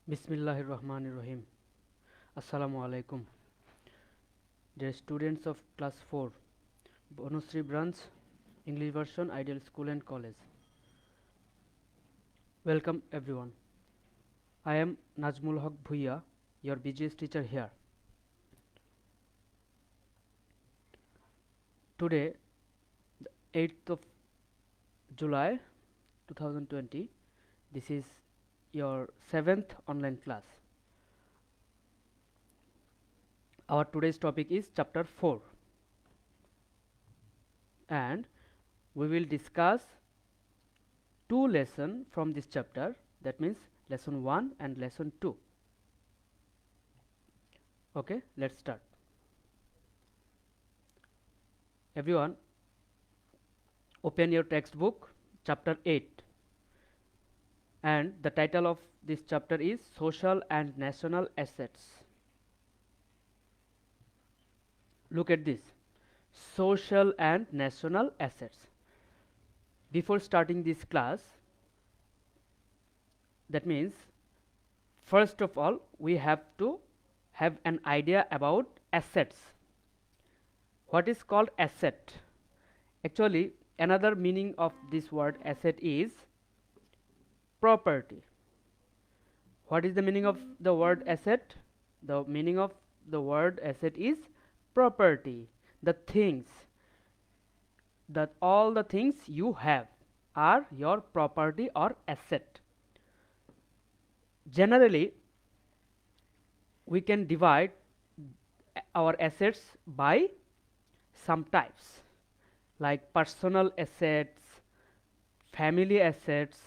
Bismillahir Rahmanir Rahim. Assalamu alaikum. Dear students of class 4, Bonusri branch, English version, Ideal School and College. Welcome everyone. I am Najmul Haq Bhuiya, your BGS teacher here. Today, the 8th of July 2020, this is your 7th online class. Our today's topic is chapter 4 and we will discuss two lessons from this chapter, that means lesson 1 and lesson 2. Okay, let's start. Everyone, open your textbook, chapter 8, and the title of this chapter is Social and National Assets. Look at this, social and national assets. Before starting this class, that means first of all we have to have an idea about assets. What is called asset? Actually, another meaning of this word asset is property. What is the meaning of the word asset? The meaning of the word asset is property. The things, that all the things you have are your property or asset. Generally, we can divide our assets by some types like personal assets, family assets,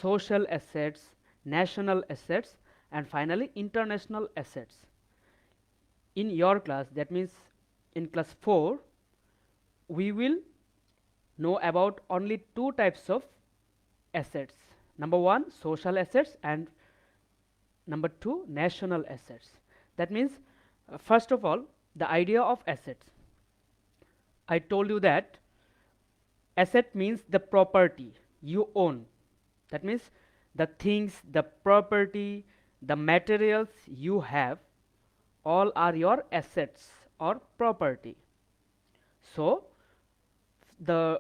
social assets, national assets, and finally international assets. In your class, that means in class 4, we will know about only two types of assets. Number 1, social assets, and number 2, national assets. That means first of all, the idea of assets. I told you that asset means the property you own. That means the things, the property, the materials you have, all are your assets or property. So the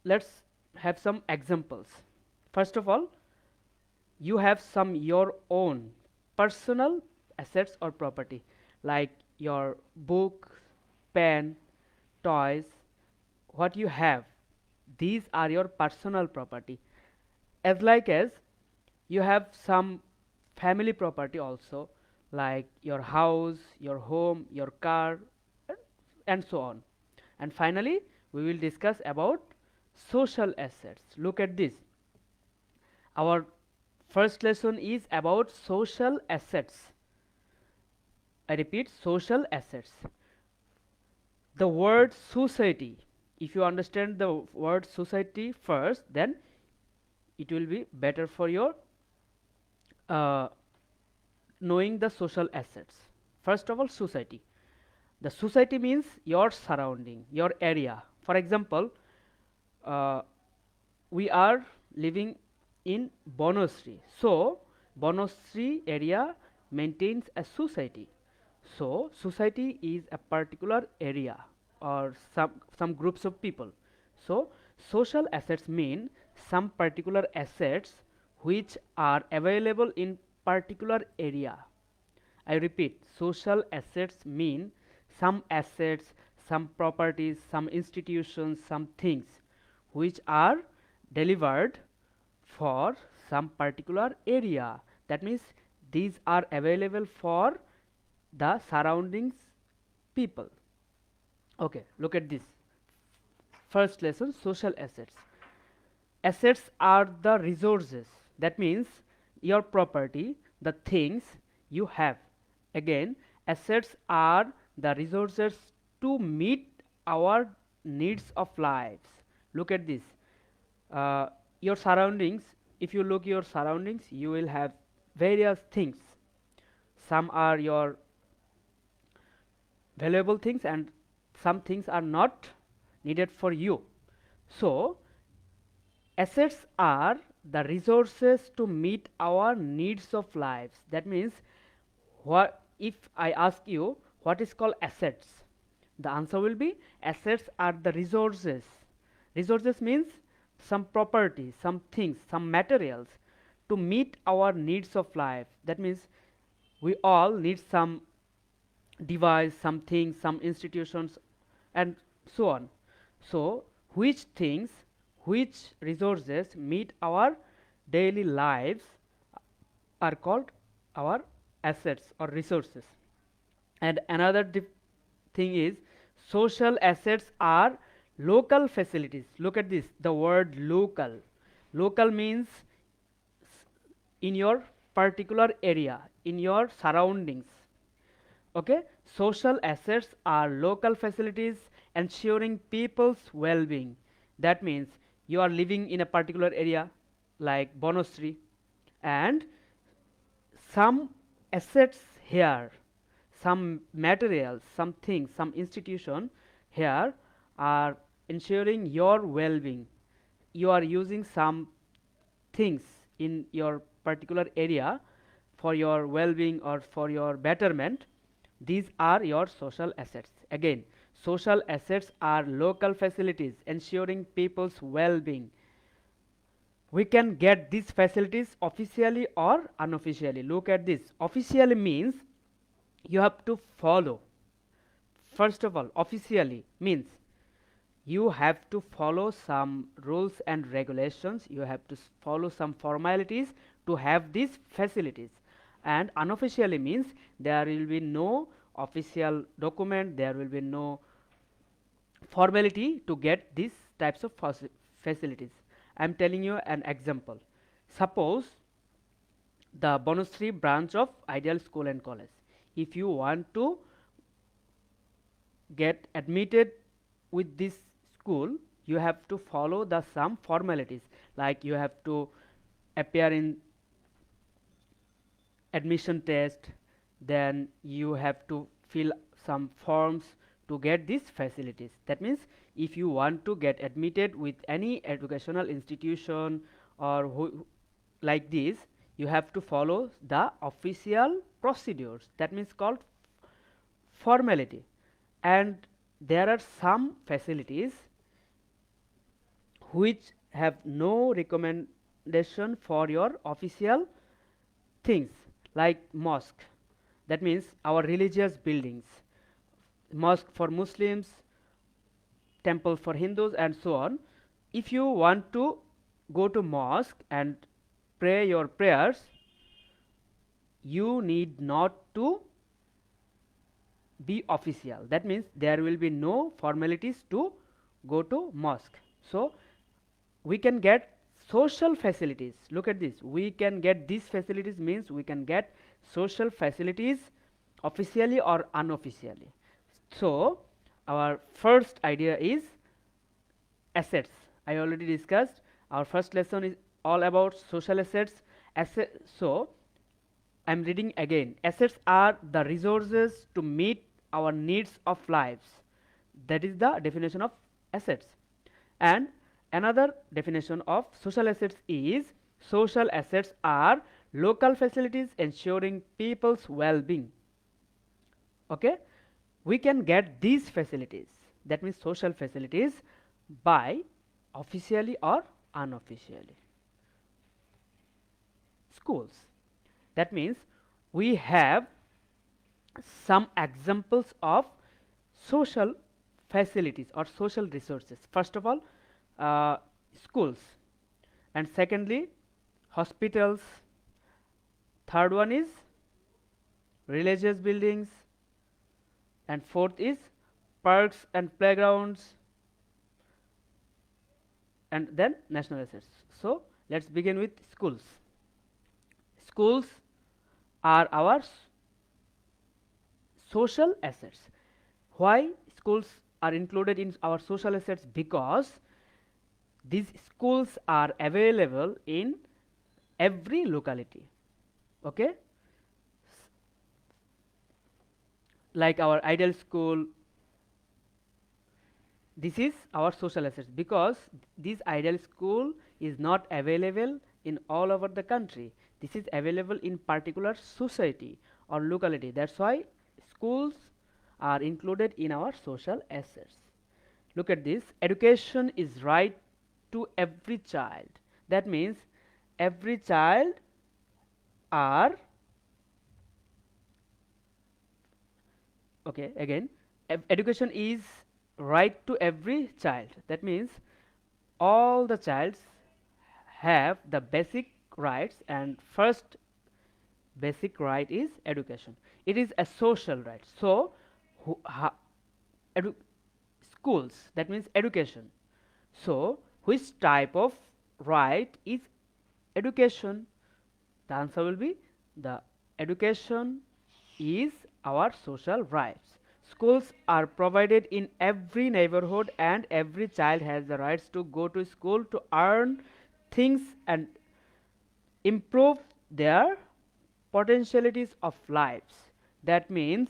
let's have some examples. First of all, you have some your own personal assets or property like your book, pen, toys. What you have, these are your personal property. As you have some family property also, like your house, your home, your car, and so on. And finally, we will discuss about social assets. Look at this. Our first lesson is about social assets. I repeat, social assets. The word society, if you understand the word society first, then it will be better for your knowing the social assets. First of all, society. The society means your surrounding, your area. For example, we are living in Bonusri. So, Bonusri area maintains a society. So, society is a particular area or some groups of people. So, social assets mean some particular assets which are available in particular area. I repeat, social assets mean some assets, some properties, some institutions, some things which are delivered for some particular area. That means these are available for the surroundings people. Okay, look at this. First lesson, social assets. Assets are the resources. That means your property, the things you have. Again, assets are the resources to meet our needs of lives. Look at this. Your surroundings, if you look your surroundings, you will have various things. Some are your valuable things and some things are not needed for you. So assets are the resources to meet our needs of lives. That means, what if I ask you what is called assets? The answer will be assets are the resources. Resources means some property, some things, some materials to meet our needs of life. That means we all need some device, some things, some institutions, and so on. So, which things, which resources meet our daily lives are called our assets or resources. And another thing is social assets are local facilities. Look at this, the word local. Local means in your particular area, in your surroundings. Okay, social assets are local facilities ensuring people's well-being. That means you are living in a particular area like Bonostri, and some assets here, some materials, some things, some institution here are ensuring your well-being. You are using some things in your particular area for your well-being or for your betterment. These are your social assets. Again, social assets are local facilities ensuring people's well-being. We can get these facilities officially or unofficially. Look at this. Officially means you have to follow. First of all, officially means you have to follow some rules and regulations, you have to follow some formalities to have these facilities. And unofficially means there will be no official document, there will be no formality to get these types of facilities. I am telling you an example. Suppose the Bonostri branch of Ideal School and College, if you want to get admitted with this school, you have to follow the some formalities, like you have to appear in admission test, then you have to fill some forms to get these facilities. That means if you want to get admitted with any educational institution or like this, you have to follow the official procedures. That means called formality. And there are some facilities which have no recommendation for your official things, like mosque. That means our religious buildings, mosque for Muslims, temple for Hindus, and so on. If you want to go to mosque and pray your prayers, you need not to be official. That means there will be no formalities to go to mosque. So we can get social facilities. Look at this, we can get these facilities means we can get social facilities officially or unofficially. So our first idea is assets. I already discussed, our first lesson is all about social assets. So I am reading again. Assets are the resources to meet our needs of lives. That is the definition of assets. And another definition of social assets is social assets are local facilities ensuring people's well-being. Okay, we can get these facilities, that means social facilities, by officially or unofficially. Schools, that means we have some examples of social facilities or social resources. First of all, schools, and secondly hospitals, third one is religious buildings, and fourth is parks and playgrounds, and then national assets. So let's begin with schools. Schools are our social assets. Why schools are included in our social assets? Because these schools are available in every locality. Okay, like our Ideal School, this is our social assets, because this Ideal School is not available in all over the country. This is available in particular society or locality. That's why schools are included in our social assets. Look at this. Education is right to every child. That means every child are, okay, again, education is right to every child. That means all the childs have the basic rights, and first basic right is education. It is a social right. So who, edu- schools, that means education. So which type of right is education? The answer will be the education is our social rights. Schools are provided in every neighborhood, and every child has the rights to go to school to earn things and improve their potentialities of lives. That means,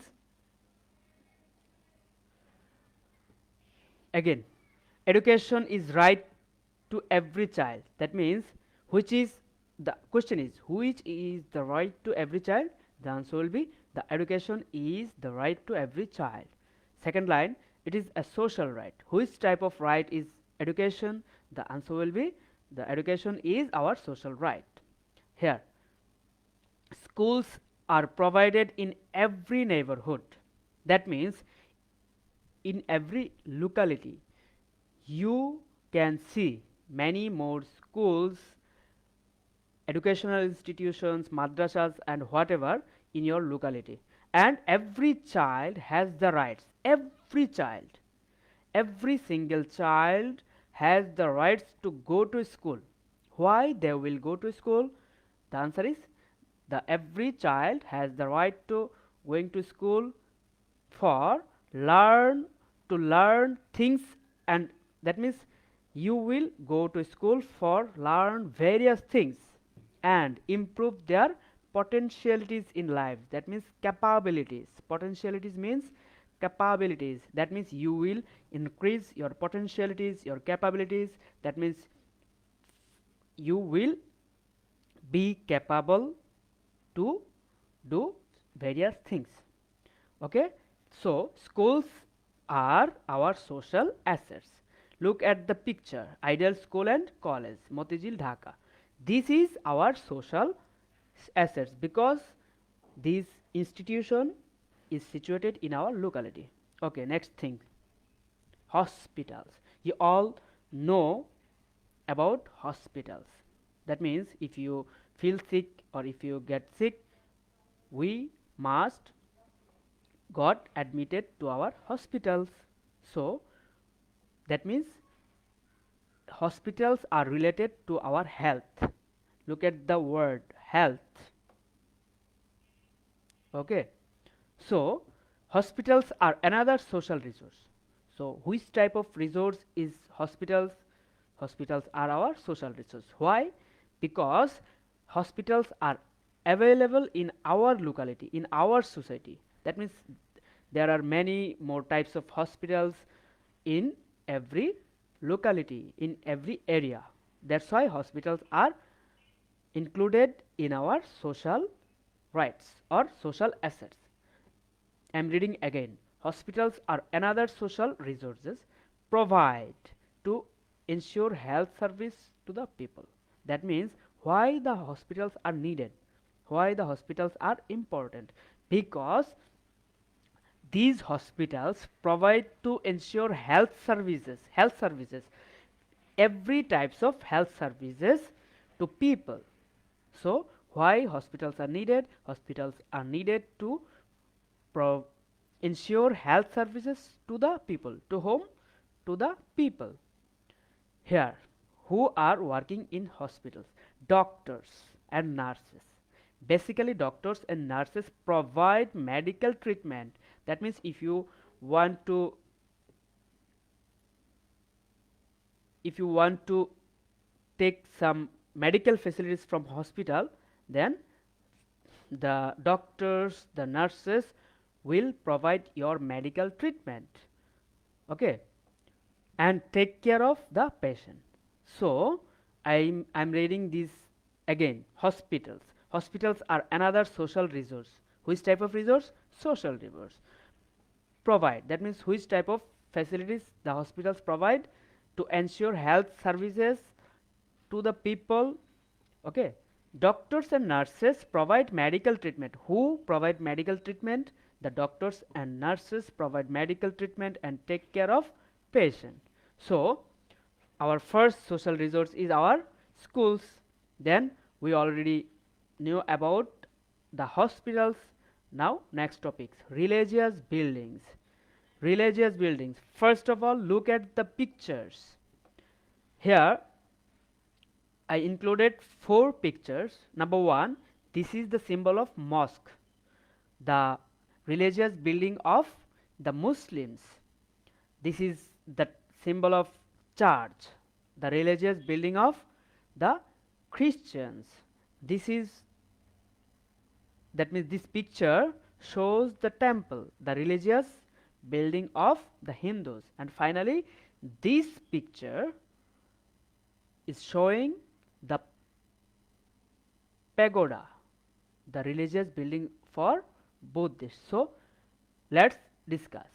again, education is right to every child. That means, which is the question is, which is the right to every child? The answer will be the education is the right to every child. Second line, it is a social right. Which type of right is education? The answer will be the education is our social right. Here, schools are provided in every neighborhood. That means in every locality you can see many more schools, educational institutions, madrasas, and whatever in your locality. And every child has the rights. Every child, every single child has the rights to go to school. Why they will go to school? The answer is the every child has the right to going to school for learn to learn things, and that means you will go to school for learn various things and improve their potentialities in life. That means capabilities. Potentialities means capabilities. That means you will increase your potentialities, your capabilities. That means you will be capable to do various things. Okay, so schools are our social assets. Look at the picture, Ideal School and College, Motijil, Dhaka. This is our social assets because this institution is situated in our locality. Okay, next thing, hospitals. You all know about hospitals. That means if you feel sick or if you get sick, we must got admitted to our hospitals. So that means hospitals are related to our health. Look at the word health. Okay, so hospitals are another social resource. So which type of resource is hospitals? Hospitals are our social resource. Why? Because hospitals are available in our locality, in our society. That means there are many more types of hospitals in every locality, in every area. That's why hospitals are included in our social rights or social assets. I am reading again. Hospitals are another social resources provide to ensure health service to the people. That means why the hospitals are needed, why the hospitals are important, because these hospitals provide to ensure health services, every types of health services to people. So why hospitals are needed? Hospitals are needed to ensure health services to the people. To whom? To the people. Here, who are working in hospitals? Doctors and nurses. Basically, doctors and nurses provide medical treatment. That means want to if you want to take some medical facilities from hospital, then the doctors, the nurses will provide your medical treatment. Okay, and take care of the patient. So I'm reading this Again, hospitals. Hospitals are another social resource. Which type of resource? Social resource. Provide. That means which type of facilities the hospitals provide to ensure health services to the people. Okay. Doctors and nurses provide medical treatment. Who provide medical treatment? The doctors and nurses provide medical treatment and take care of patient. So our first social resource is our schools. Then we already knew about the hospitals. Now next topics, religious buildings. Religious buildings, first of all look at the pictures. Here I included 4 pictures. Number 1, this is the symbol of mosque, the religious building of the Muslims. This is the symbol of church, the religious building of the Christians. This is, that means this picture shows the temple, the religious building of the Hindus. And finally, this picture is showing the pagoda, the religious building for Buddhists. So let's discuss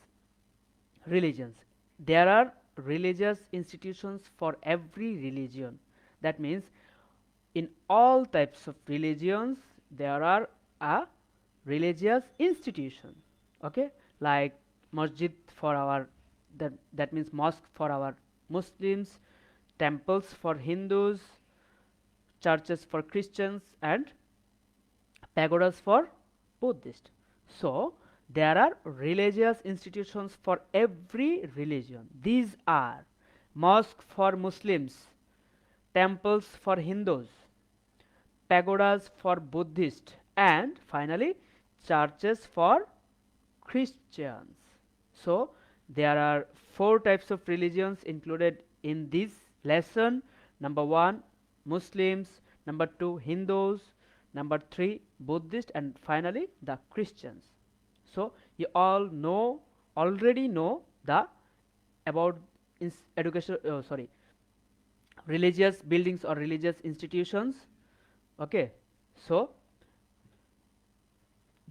religions. There are religious institutions for every religion. That means in all types of religions there are a religious institution. Okay, like masjid for our, that means mosque for our Muslims, temples for Hindus, churches for Christians, and pagodas for Buddhists. So there are religious institutions for every religion. These are mosque for Muslims, temples for Hindus, pagodas for Buddhists, and finally churches for Christians. So there are 4 types of religions included in this lesson. Number 1, Muslims. Number 2, Hindus. Number 3, Buddhist, and finally the Christians. So you all know, already know the about education, religious buildings or religious institutions. Okay, so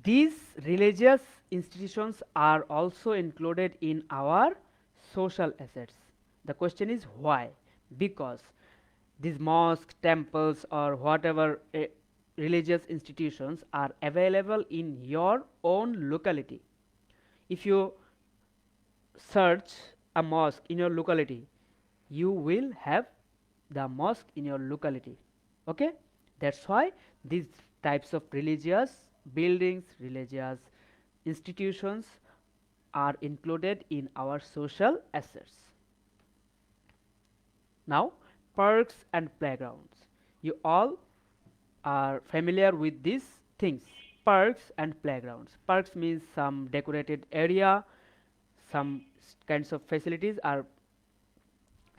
these religious institutions are also included in our social assets. The question is why? Because these mosques, temples, or whatever religious institutions are available in your own locality. If you search a mosque in your locality, you will have the mosque in your locality. Okay, that's why these types of religious buildings, religious institutions are included in our social assets. Now, parks and playgrounds. You all are familiar with these things. Parks and playgrounds. Parks means some decorated area, some kinds of facilities are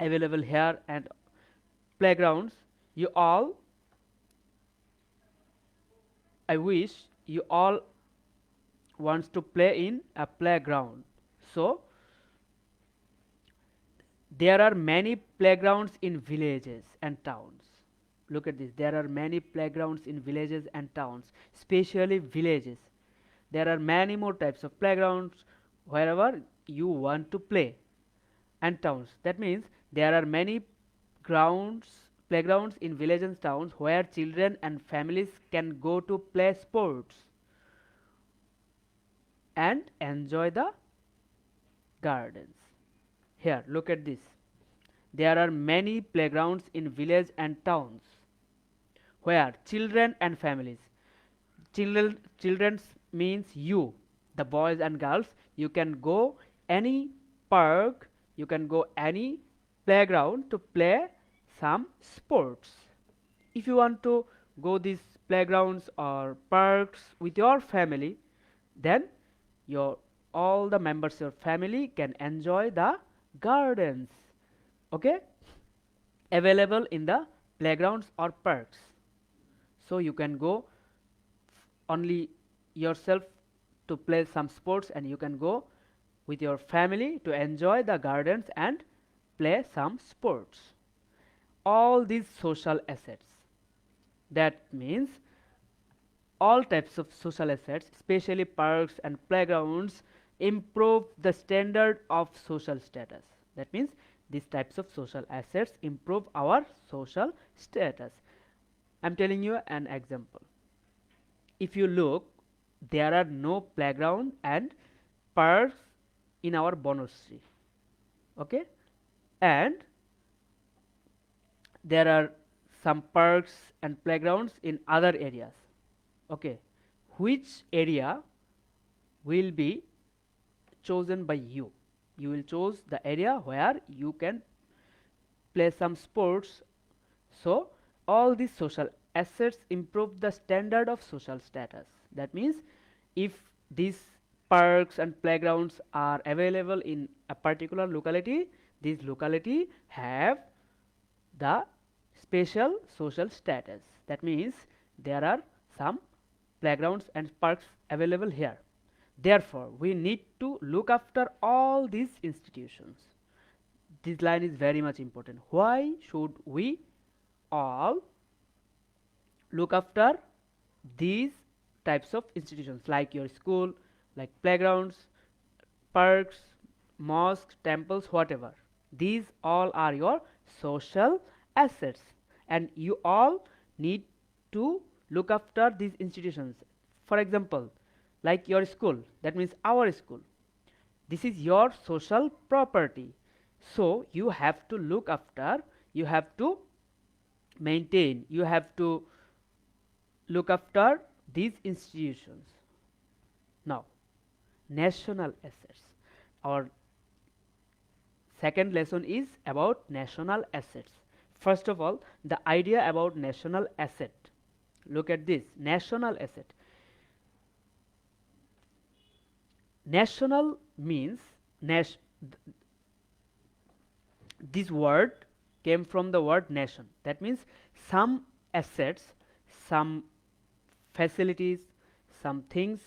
available here, and playgrounds, you all, I wish you all wants to play in a playground. So there are many playgrounds in villages and towns. Look at this, there are many playgrounds in villages and towns, especially villages. There are many more types of playgrounds wherever you want to play, and towns. That means there are many playgrounds in villages and towns where children and families can go to play sports and enjoy the gardens. Here, look at this. There are many playgrounds in villages and towns where children and families, children means you, the boys and girls, you can go any park, you can go any playground to play some sports. If you want to go these playgrounds or parks with your family, then your all the members of your family can enjoy the gardens, okay, available in the playgrounds or parks. So you can go only yourself to play some sports, and you can go with your family to enjoy the gardens and play some sports. All these social assets, That means all types of social assets, especially parks and playgrounds, improve the standard of social status. That means these types of social assets improve our social status. I'm telling you an example. If you look, there are no playground and parks in our Bonusri. Okay, and there are some parks and playgrounds in other areas. Okay, which area will be chosen by you? You will choose the area where you can play some sports. So all these social assets improve the standard of social status. That means if these parks and playgrounds are available in a particular locality, this locality have the special social status. That means there are some playgrounds and parks available here. Therefore, we need to look after all these institutions. This line is very much important. Why should we all look after these types of institutions like your school, like playgrounds, parks, mosques, temples, whatever? These all are your social assets, and you all need to look after these institutions. For example, like your school, that means our school. This is your social property. So you have to look after, you have to maintain, you have to look after these institutions. Now, national assets. Our second lesson is about national assets. First of all, the idea about national asset. Look at this national asset. National means this word came from the word nation. That means some assets, some facilities, some things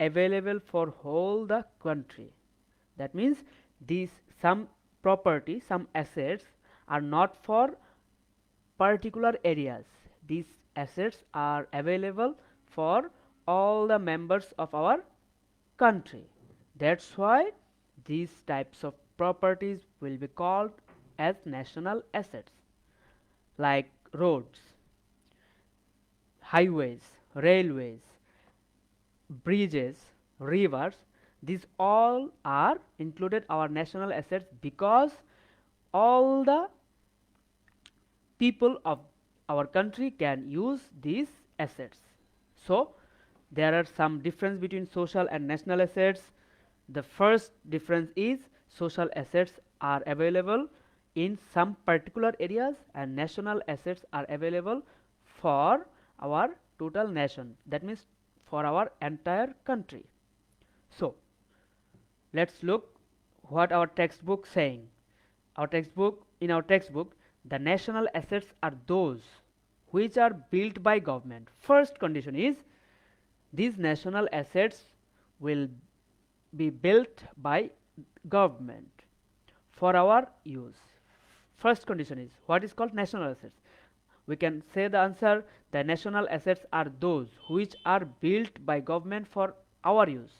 available for whole the country. That means these some property, some assets are not for particular areas. These assets are available for all the members of our country. That's why these types of properties will be called as national assets, like roads, highways, railways, bridges, rivers. These all are included our national assets because all the people of our country can use these assets. So there are some difference between social and national assets. The first difference is social assets are available in some particular areas and national assets are available for our total nation. That means for our entire country. So let's look what our textbook saying. Our textbook, the national assets are those which are built by government. First condition is these national assets will be built by government for our use. First condition is what is called national assets. We can say the answer, the national assets are those which are built by government for our use.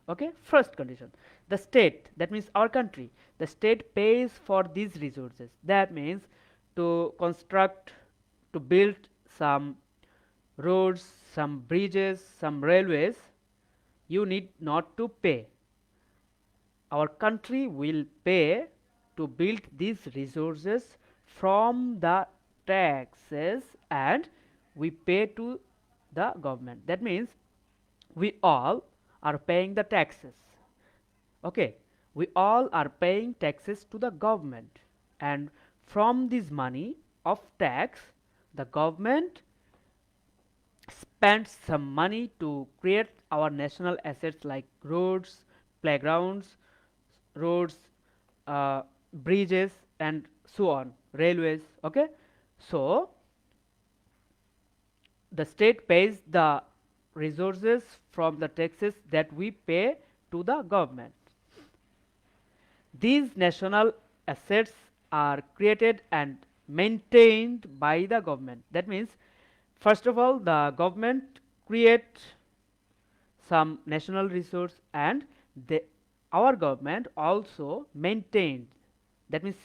Okay, first condition. The state, that means our country, the state pays for these resources. That means to construct, to build some roads, some bridges, some railways, you need not to pay. Our country will pay to build these resources from the taxes, and we pay to the government. That means we all are paying the taxes. Okay, we all are paying taxes to the government, and from this money of tax, the government spends some money to create our national assets like roads, playgrounds, roads, bridges, and so on, railways. Okay, so the state pays the resources from the taxes that we pay to the government. These national assets are created and maintained by the government. That means First of all, the government create some national resource, and our government also maintained, that means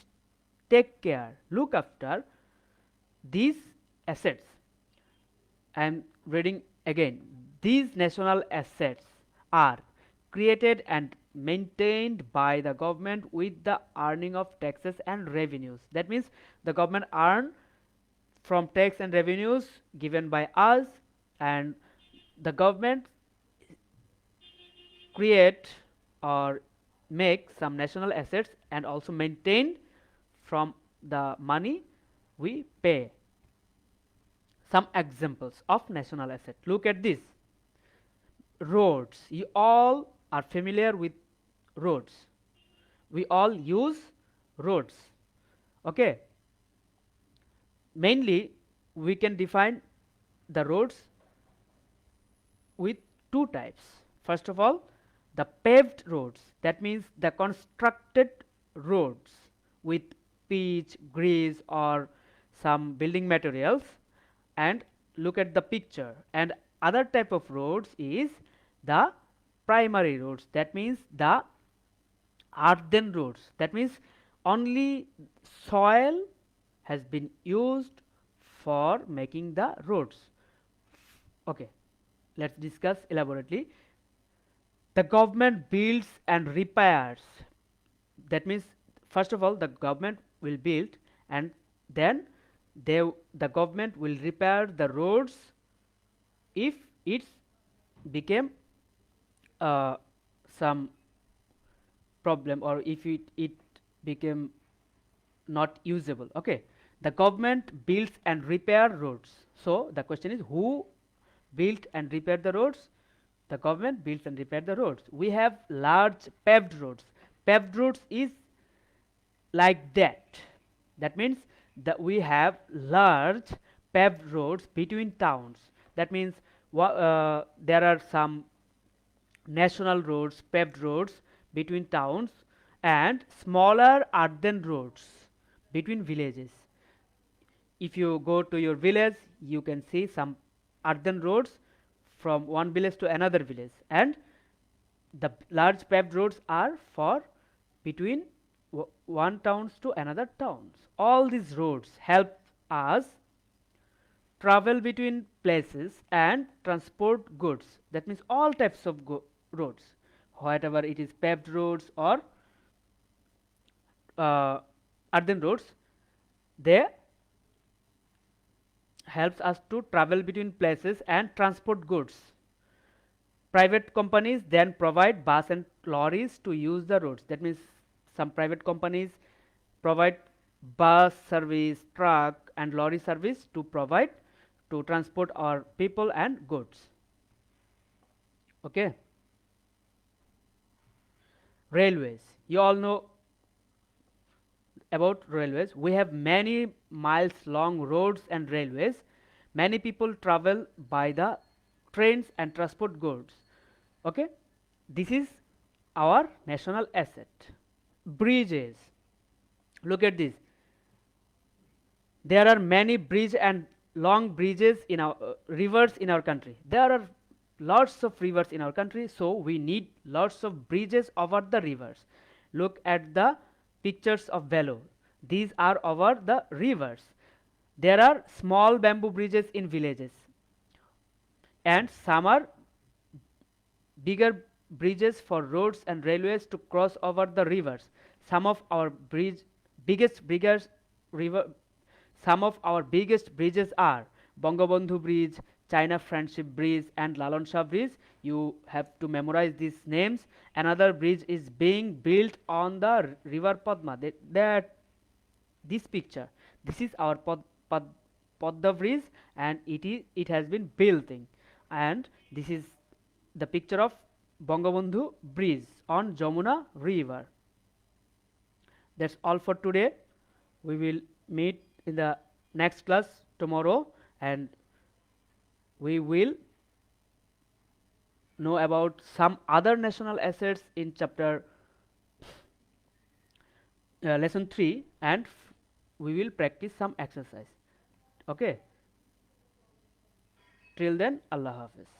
take care, look after these assets. I am reading again. These national assets are created and maintained by the government with the earning of taxes and revenues. That means the government earn from tax and revenues given by us, and the government create or make some national assets and also maintain from the money we pay. Some examples of national asset. Look at this. Roads. You all are familiar with roads. We all use roads. Okay. Mainly, we can define the roads with two types. First of all, the paved roads. That means the constructed roads with pitch, grease, or some building materials. And look at the picture. And other type of roads is the primary roads. That means the earthen roads. That means only soil has been used for making the roads. Okay, let's discuss elaborately. The government builds and repairs. That means first of all the government will build, and then the government will repair the roads if it became some problem, or if it became not usable. Okay, the government builds and repair roads. So the question is, who built and repaired the roads? The government builds and repair the roads. We have large paved roads. Paved roads is like that. That means that we have large paved roads between towns. That means there are some national roads, paved roads between towns, and smaller earthen roads between villages. If you go to your village, you can see some earthen roads from one village to another village, and the large paved roads are for between one towns to another towns. All these roads help us travel between places and transport goods. That means all types of roads, whatever it is, paved roads or earthen roads, they helps us to travel between places and transport goods. Private companies then provide bus and lorries to use the roads. That means some private companies provide bus service, truck and lorry service to provide to transport our people and goods. Okay. Railways. You all know about railways. We have many miles long roads and railways. Many people travel by the trains and transport goods. Okay, this is our national asset. Bridges. Look at this. There are many bridges and long bridges in our rivers in our country. There are lots of rivers in our country, so we need lots of bridges over the rivers. Look at the pictures of Vellore. These are over the rivers. There are small bamboo bridges in villages, and some are bigger bridges for roads and railways to cross over the rivers. Some of our biggest bridges are Bangabandhu Bridge, China Friendship Bridge, and Lalon Shah Bridge. You have to memorize these names. Another bridge is being built on the river Padma. This picture, this is our Padma Bridge, and it has been building. And this is the picture of Bangabandhu Bridge on Jamuna River. That's all for today. We will meet in the next class tomorrow, and we will know about some other national assets in chapter lesson 3, and we will practice some exercise. Okay. Till then, Allah Hafiz.